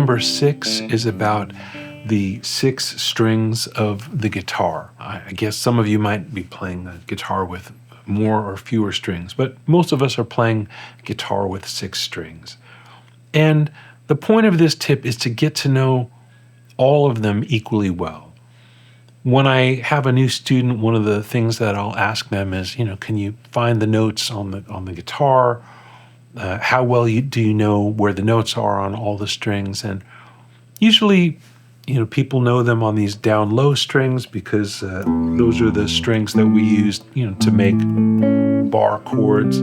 number 6 is about the 6 strings of the guitar. I guess some of you might be playing a guitar with more or fewer strings, but most of us are playing guitar with 6 strings. And the point of this tip is to get to know all of them equally well. When I have a new student, one of the things that I'll ask them is, can you find the notes on the guitar? How well do you know where the notes are on all the strings? And usually, people know them on these down low strings because those are the strings that we use, to make bar chords.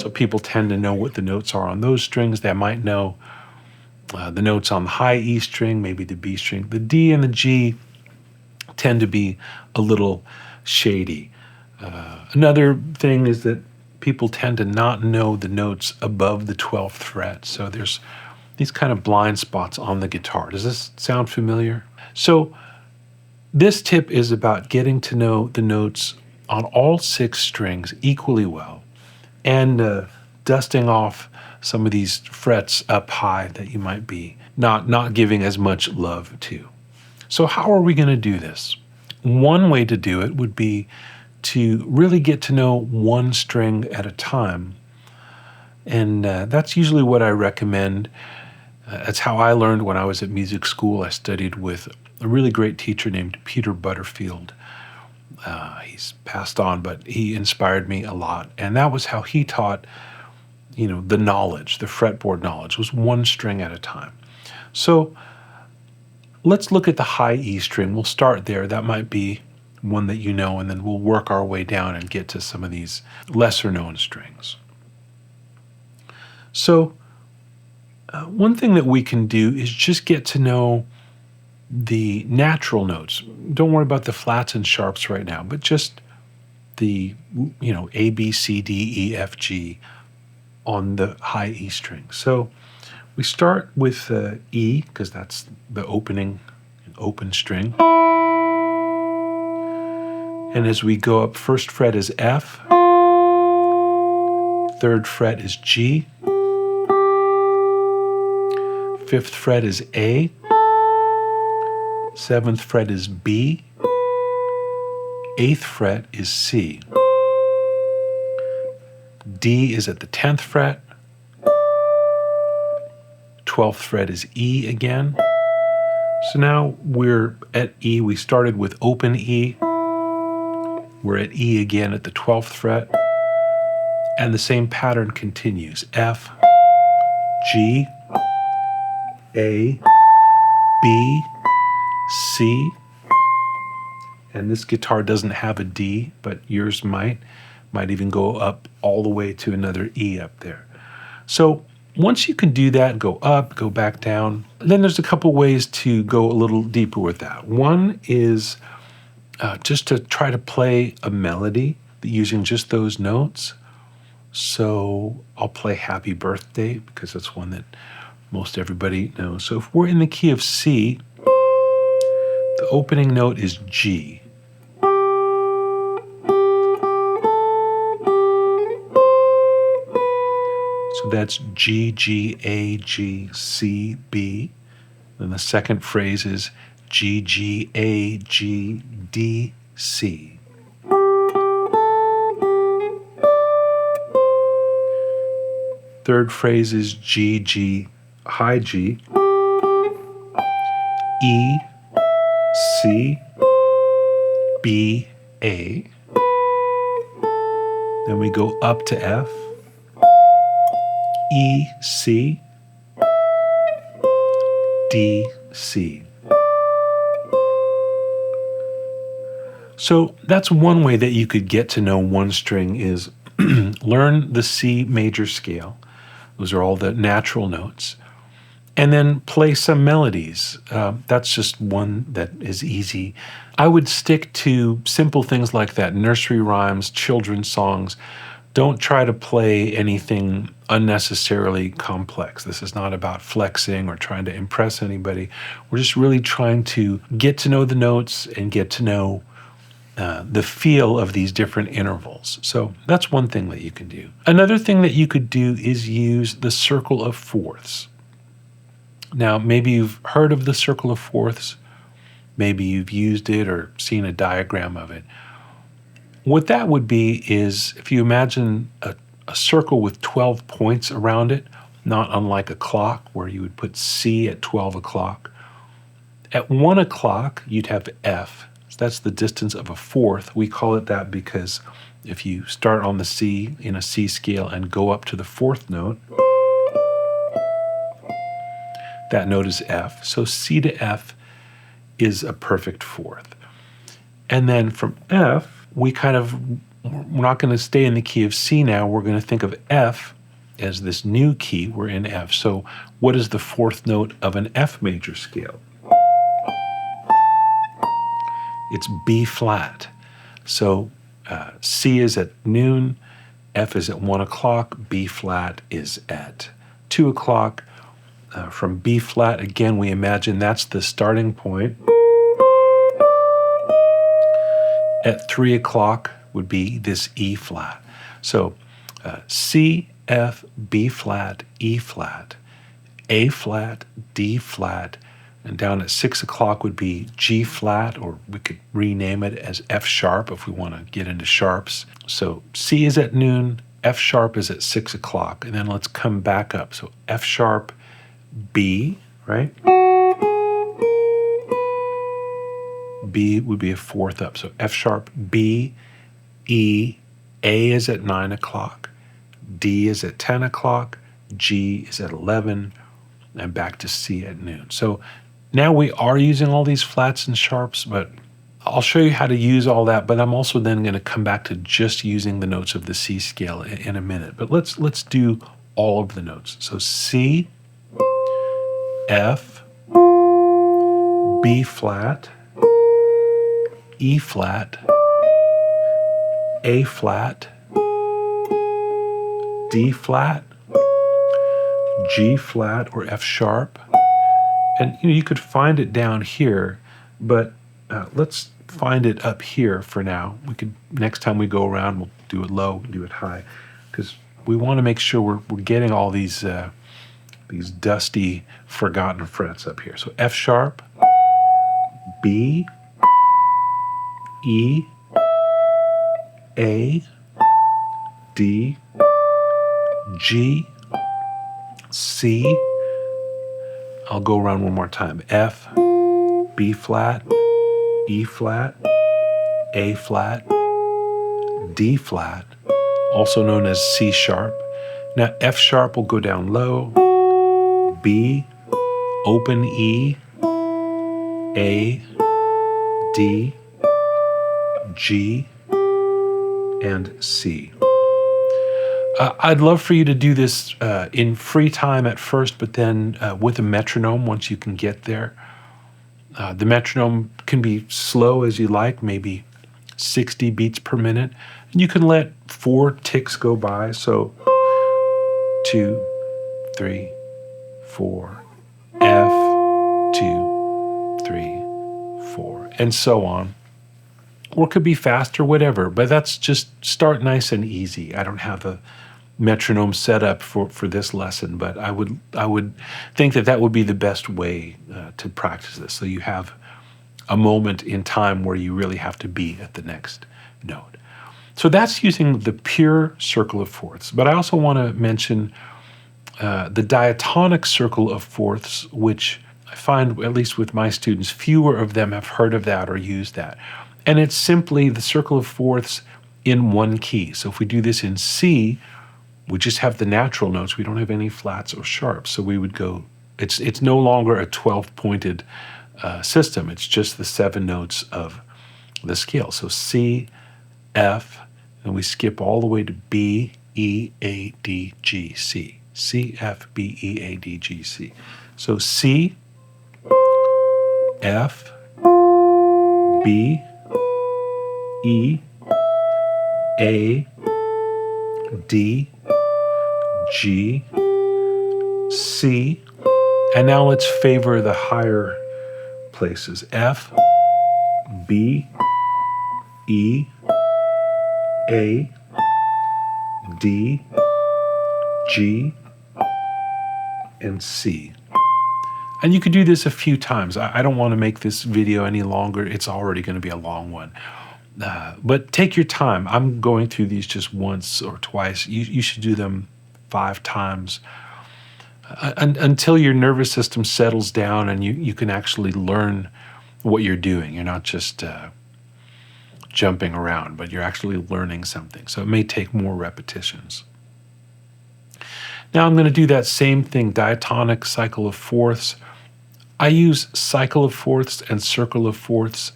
So people tend to know what the notes are on those strings. They might know the notes on the high E string, maybe the B string. The D and the G tend to be a little shady. Another thing is that people tend to not know the notes above the 12th fret. So there's these kind of blind spots on the guitar. Does this sound familiar? So this tip is about getting to know the notes on all 6 strings equally well and dusting off some of these frets up high that you might be not giving as much love to. So how are we going to do this? One way to do it would be to really get to know one string at a time. And that's usually what I recommend. That's how I learned when I was at music school. I studied with a really great teacher named Peter Butterfield. He's passed on, but he inspired me a lot. And that was how he taught, the knowledge, the fretboard knowledge, was one string at a time. So let's look at the high E string. We'll start there. That might be one that you know, and then we'll work our way down and get to some of these lesser known strings. So one thing that we can do is just get to know the natural notes. Don't worry about the flats and sharps right now, but just the, A, B, C, D, E, F, G on the high E string. So we start with E, because that's the open string. And as we go up, first fret is F, third fret is G, fifth fret is A, seventh fret is B, eighth fret is C. D is at the 10th fret, 12th fret is E again. So now we're at E. We started with open E. We're at E again at the 12th fret. And the same pattern continues. F, G, A, B, C. And this guitar doesn't have a D, but yours might even go up all the way to another E up there. So once you can do that, go up, go back down, then there's a couple ways to go a little deeper with that. One is just to try to play a melody using just those notes. So I'll play Happy Birthday because that's one that most everybody knows. So if we're in the key of C, the opening note is G. So that's G, G, A, G, C, B. Then the second phrase is G, G, A, G, D, C. Third phrase is G, G, high G, E, C, B, A. Then we go up to F, E, C, D, C. So that's one way that you could get to know one string is learn the C major scale. Those are all the natural notes. And then play some melodies. That's just one that is easy. I would stick to simple things like that, nursery rhymes, children's songs. Don't try to play anything unnecessarily complex. This is not about flexing or trying to impress anybody. We're just really trying to get to know the notes and get to know the feel of these different intervals. So that's one thing that you can do. Another thing that you could do is use the circle of fourths. Now, maybe you've heard of the circle of fourths, maybe you've used it or seen a diagram of it. What that would be is if you imagine a circle with 12 points around it, not unlike a clock where you would put C at 12 o'clock. At 1 o'clock, you'd have F. So that's the distance of a fourth. We call it that because if you start on the C in a C scale and go up to the fourth note, that note is F. So C to F is a perfect fourth. And then from F, we're not going to stay in the key of C now. We're going to think of F as this new key. We're in F. So what is the fourth note of an F major scale? It's B flat. So C is at noon, F is at 1 o'clock, B flat is at 2 o'clock. From B flat, again, we imagine that's the starting point. At 3 o'clock would be this E flat. So C, F, B flat, E flat, A flat, D flat, and down at 6 o'clock would be G flat, or we could rename it as F sharp if we want to get into sharps. So C is at noon, F sharp is at 6 o'clock, and then let's come back up. So F sharp, B, right? B would be a fourth up. So F sharp, B, E, A is at 9 o'clock, D is at 10 o'clock, G is at 11, and back to C at noon. So now we are using all these flats and sharps, but I'll show you how to use all that, but I'm also then going to come back to just using the notes of the C scale in a minute. But let's do all of the notes. So C, F, B flat, E flat, A flat, D flat, G flat or F sharp. And you could find it down here, but let's find it up here for now. We could, next time we go around, we'll do it low, do it high, because we want to make sure we're getting all these dusty, forgotten frets up here. So F sharp, B, E, A, D, G, C. I'll go around one more time. F, B flat, E flat, A flat, D flat, also known as C sharp. Now F sharp will go down low, B, open E, A, D, G, and C. I'd love for you to do this in free time at first, but then with a metronome once you can get there. The metronome can be slow as you like, maybe 60 beats per minute. And you can let 4 ticks go by. So 2, 3, 4, F, 2, 3, 4, and so on. Or it could be faster, whatever. But that's just start nice and easy. I don't have a metronome set up for this lesson, but I would think that would be the best way to practice this. So you have a moment in time where you really have to be at the next note. So that's using the pure circle of fourths. But I also want to mention the diatonic circle of fourths, which I find, at least with my students, fewer of them have heard of that or used that. And it's simply the circle of fourths in one key. So if we do this in C, we just have the natural notes. We don't have any flats or sharps. So we would go, it's no longer a 12-pointed system. It's just the 7 notes of the scale. So C, F, and we skip all the way to B, E, A, D, G, C. C, F, B, E, A, D, G, C. So C, F, B, E, A, D, G, C, and now let's favor the higher places. F, B, E, A, D, G, and C. And you could do this a few times. I don't want to make this video any longer. It's already going to be a long one. But take your time. I'm going through these just once or twice. You should do them 5 times until your nervous system settles down and you can actually learn what you're doing. You're not just jumping around, but you're actually learning something. So it may take more repetitions. Now I'm going to do that same thing, diatonic, cycle of fourths. I use cycle of fourths and circle of fourths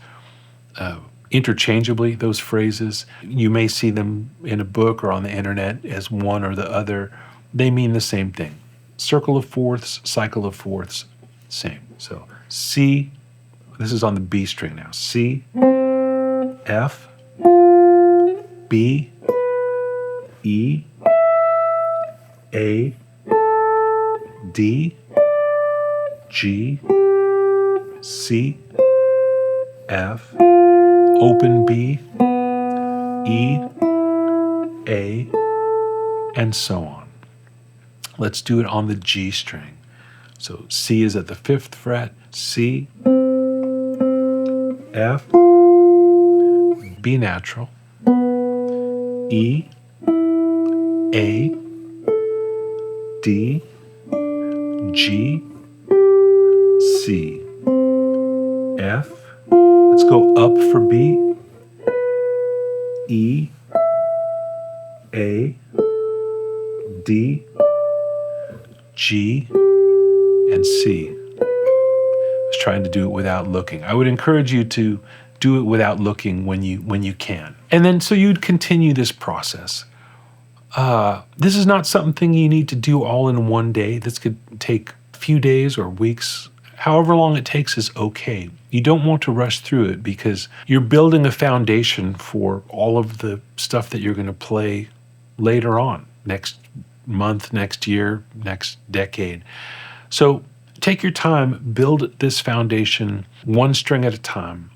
interchangeably, those phrases. You may see them in a book or on the internet as one or the other. They mean the same thing. Circle of fourths, cycle of fourths, same. So C, this is on the B string now. C, F, B, E, A, D, G, C, F, open B, E, A, and so on. Let's do it on the G string. So C is at the 5th fret, C, F, B natural, E, A, D, G, C, F. Let's go up for B, E, A, D, G, and C. I was trying to do it without looking. I would encourage you to do it without looking when you can. And then so you'd continue this process. This is not something you need to do all in one day. This could take a few days or weeks. However long it takes is okay. You don't want to rush through it because you're building a foundation for all of the stuff that you're going to play later on, next month, next year, next decade. So take your time, build this foundation one string at a time.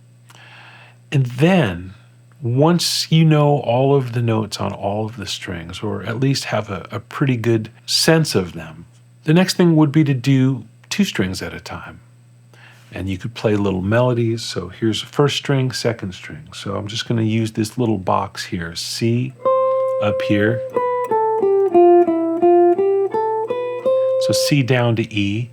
And then once you know all of the notes on all of the strings, or at least have a pretty good sense of them, the next thing would be to do 2 strings at a time. And you could play little melodies. So here's first string, second string. So I'm just going to use this little box here. C up here. So C down to E.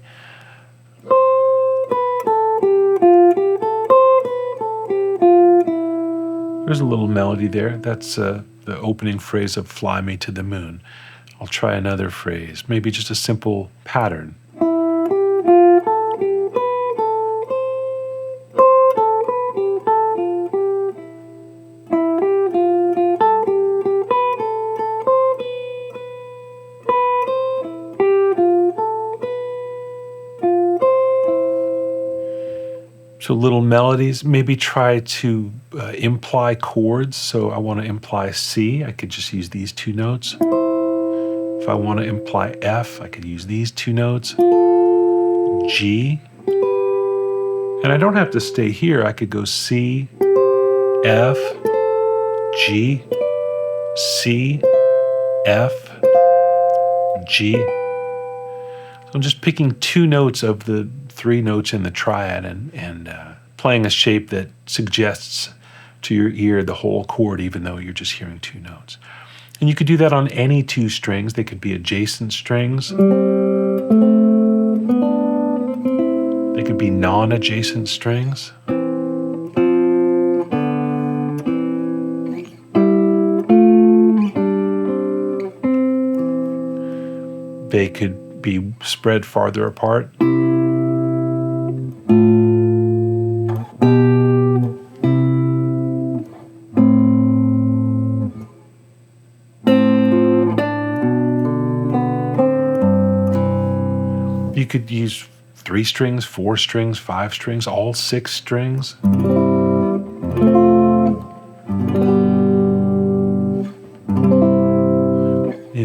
There's a little melody there. That's the opening phrase of Fly Me to the Moon. I'll try another phrase, maybe just a simple pattern. So little melodies, maybe try to imply chords. So I want to imply C, I could just use these 2 notes. If I want to imply F, I could use these 2 notes. G, and I don't have to stay here. I could go C, F, G, C, F, G. So I'm just picking 2 notes of the 3 notes in the triad and playing a shape that suggests to your ear the whole chord, even though you're just hearing 2 notes. And you could do that on any 2 strings. They could be adjacent strings. They could be non-adjacent strings. They could be spread farther apart. You could use 3 strings, 4 strings, 5 strings, all 6 strings.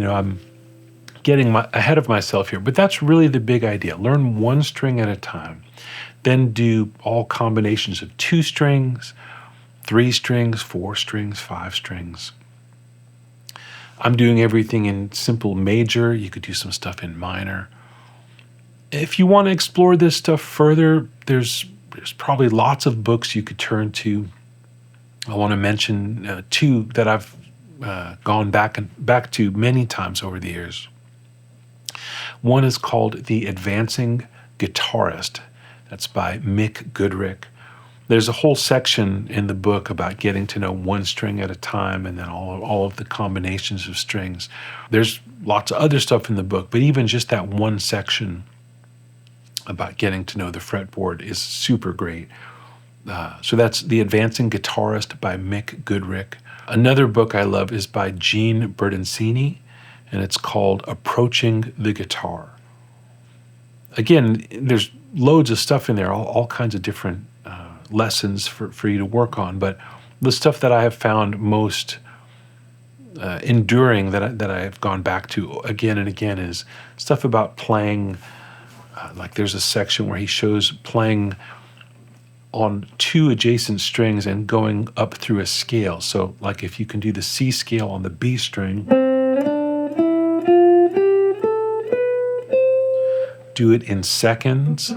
I'm getting ahead of myself here, but that's really the big idea. Learn 1 string at a time. Then do all combinations of 2 strings, 3 strings, 4 strings, 5 strings. I'm doing everything in simple major. You could do some stuff in minor. If you want to explore this stuff further, there's probably lots of books you could turn to. I want to mention two that I've gone back to many times over the years. One is called The Advancing Guitarist. That's by Mick Goodrick. There's a whole section in the book about getting to know one string at a time and then all of the combinations of strings. There's lots of other stuff in the book, but even just that one section about getting to know the fretboard is super great. So that's The Advancing Guitarist by Mick Goodrick. Another book I love is by Gene Bertoncini, and it's called Approaching the Guitar. Again, there's loads of stuff in there, all kinds of different lessons for you to work on. But the stuff that I have found most enduring that I have gone back to again and again is stuff about playing. Like there's a section where he shows playing on two adjacent strings and going up through a scale. So like if you can do the C scale on the B string, do it in seconds.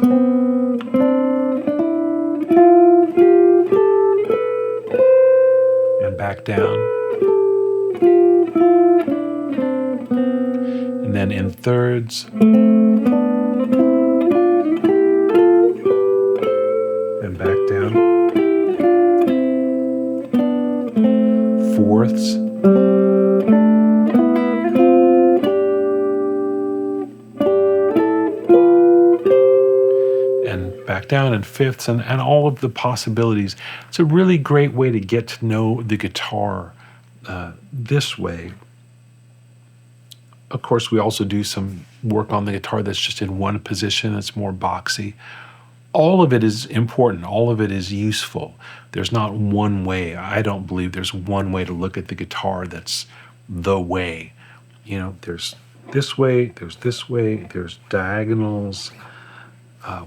And back down. And then in thirds. And back down. Fourths. And back down in fifths, and all of the possibilities. It's a really great way to get to know the guitar this way. Of course, we also do some work on the guitar that's just in one position, that's more boxy. All of it is important. All of it is useful. There's not one way. I don't believe there's one way to look at the guitar that's the way. You know, there's this way, there's diagonals.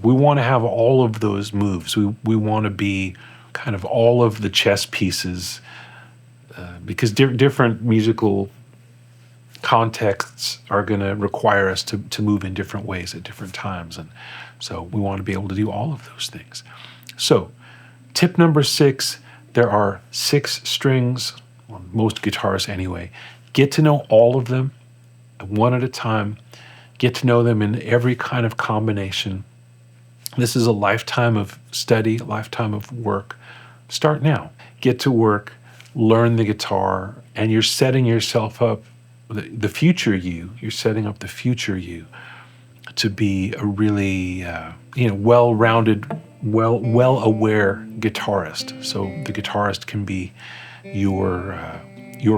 We want to have all of those moves. We want to be kind of all of the chess pieces because different musical contexts are going to require us to move in different ways at different times. And so we want to be able to do all of those things. So tip number 6, there are 6 strings, on most guitars anyway. Get to know all of them one at a time. Get to know them in every kind of combination. This is a lifetime of study, a lifetime of work. Start now. Get to work, learn the guitar, and you're setting yourself up, the future you, you're setting up the future you to be a really well-rounded, well-aware guitarist. So the guitarist can be your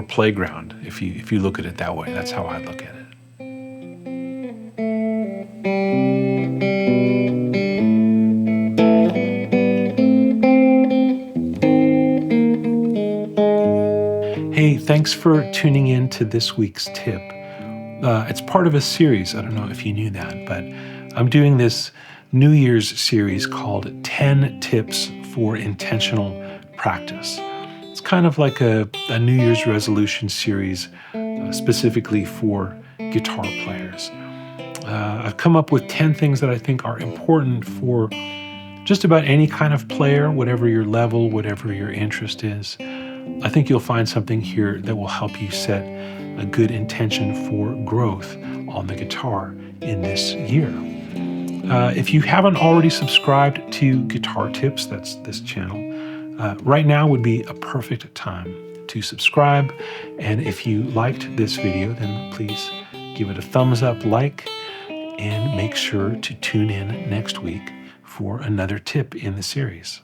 playground if you look at it that way. That's how I look at it. Hey, thanks for tuning in to this week's tip. It's part of a series. I don't know if you knew that, but I'm doing this New Year's series called 10 Tips for Intentional Practice. It's kind of like a New Year's resolution series specifically for guitar players. I've come up with 10 things that I think are important for just about any kind of player, whatever your level, whatever your interest is. I think you'll find something here that will help you set a good intention for growth on the guitar in this year. If you haven't already subscribed to Guitar Tips, that's this channel, right now would be a perfect time to subscribe. And if you liked this video, then please give it a thumbs up, like, and make sure to tune in next week for another tip in the series.